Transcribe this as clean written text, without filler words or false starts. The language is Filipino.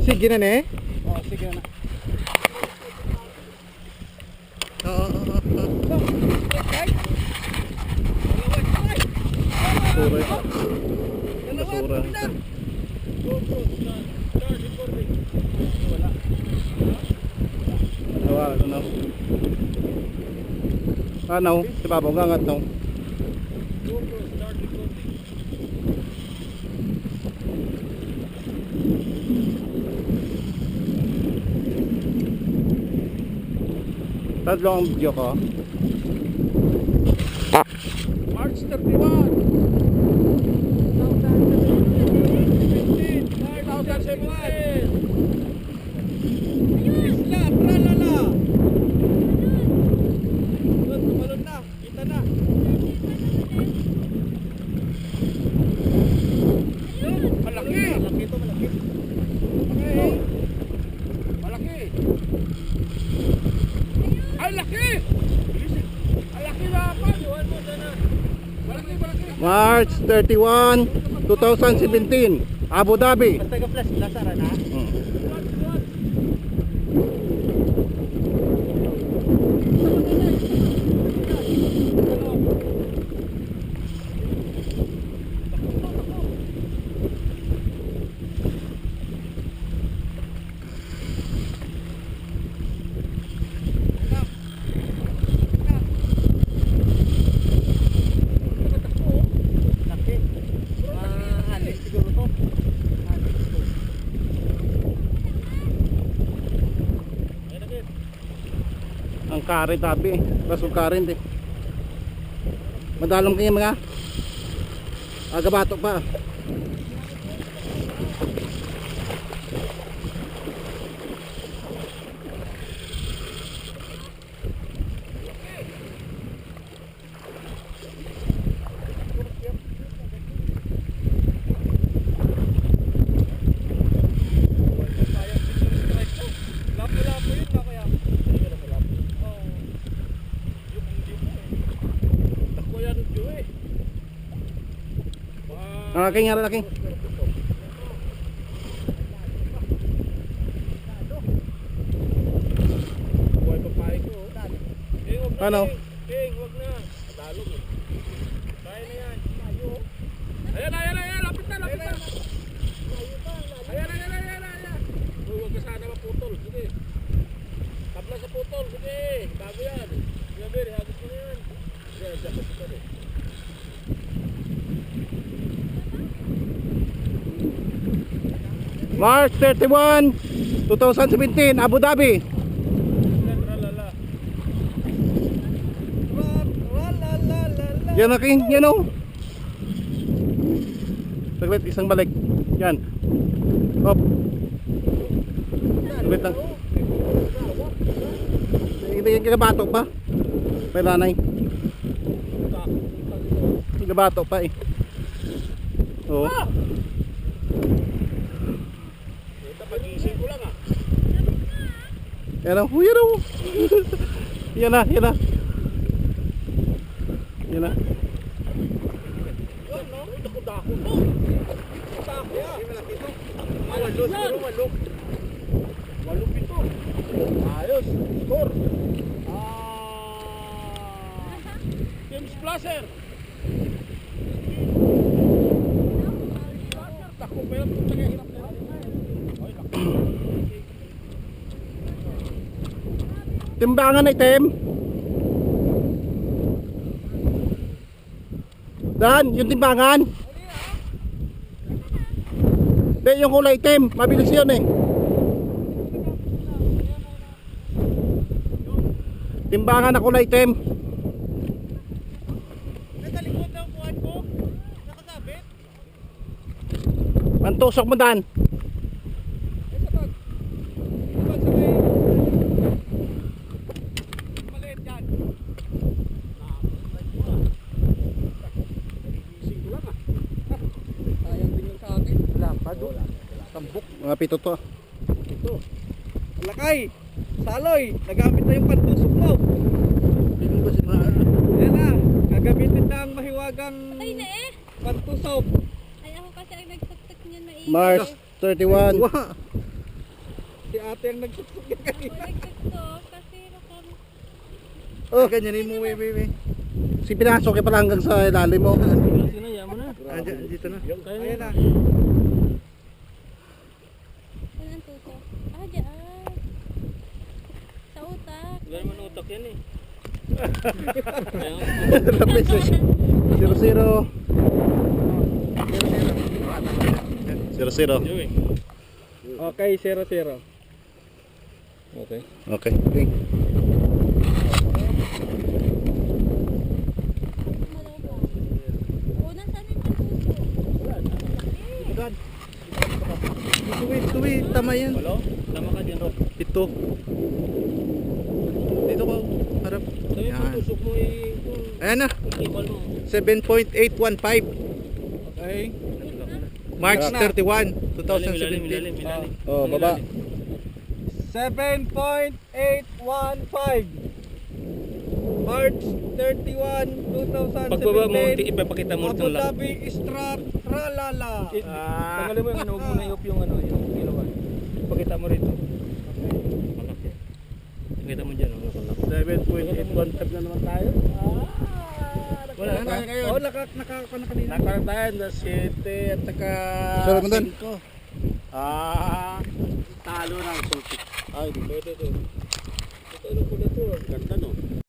Sige na ne? Oh, sige na. Basura. Ano? Ano? Si Papa, gangat no? Tatlo ang video ko. March 31. 2017. Isla, pralala. Doon, tumalon na. Kita na. Malaki. Malaki ito, malaki. Okay. Malaki. Ay, laki! Ay, laki na pa! Iwan mo dyan na. Malaki, malaki. March 31, 2017, Abu Dhabi. Basta ka flash, lasara na. Ang kare tabi, basong karen din. Madalong kayo mga agabato pa. Lapo-lapo yun na kaya. Ang aking nga laki. Buhay papahay ko. King, wag na. Ano? King, wag na. Madalog eh. Kaya na yan. Ayan, ayan, ayan. Lapit na, lapit na. Ayan, ayan, ayan, ayan. Uy, wag ka sana maputol. Sige. Tabla sa putol. Sige. Bago yan. Sige, Bir. Hagis mo na yan. Sige, dyan ka putol eh. March 31, 2017, Abu Dhabi. Yan aking, yan o. Saglit, isang balik. Yan. Hop. Saglit lang. Hindi yung kagabato pa. May nanay. Kagabato pa eh. Oo. Pagising ko lang ah. Yan o, yan o. Yan na, yan na. Yan na. Yan no? Uy, dako-dako to. Dako yan. Hindi malaki to. Walo, siguro walo. Walo pito. Ayos. Score. Team Splasher. Dako pa yan. Tagahirap na yan. Timbangan item. Dan, yung timbangan. Hindi, yung kulay item. Mabilis yun eh. Timbangan na kulay item. Natalikod ang kuhan ko. Nakasabit. Mantusok mo Dan. Tambok. Mga pito to. Ito. Lakay. Saloy. Nagamit na yung pantusok mo. Tingin ko si Maan. Yan na. Gagamitin na ang mahiwagang Ay na eh. pantusok. Ay ako kasi ay nagsaksak niyan na eh. March 31, ate ang nagsuksok niya kanina. Nagtuktok kasi nakam... Oh, ganyanin mo, we. Si pinasok ka pala hanggang sa ilalim mo. Sinaya mo na. Dito na. Kaya na. Saan ang tutok? Ah, dyan. Sa utak. Gano'n man utak yan eh. 0-0. 0-0. Okay, 0-0. Okay. Okay. Malaw pa. O, nasaan yung tutok? Tuwi, tama yan. Hello? Tama ka dyan, Rob. Ito. Dito ko, harap. Sabi mo, Yan. tusok mo eh. Ayan na, Kung ibal mo. 7.815. Okay. March 31, Ilalim. 2017. Oh, baba. 7.815 March 31, 2017. Pagbaba mo, ipapakita mo Abu itong lang. Dhabi Strat Tralala. Tanggalin mo yung ano, huwag mo na iup yung ano, yung ginawa. Ipakita mo rito. Malaki. Pakita mo dyan. 7.815 na naman tayo. Wala na tayo ngayon. Oo, nakakapan na kanina. Nakakapan tayo na 7 at saka Sarap mo dun? 5. Talo na ang sultik. Ay, pwede to. Ito ano po na to. Ganda no.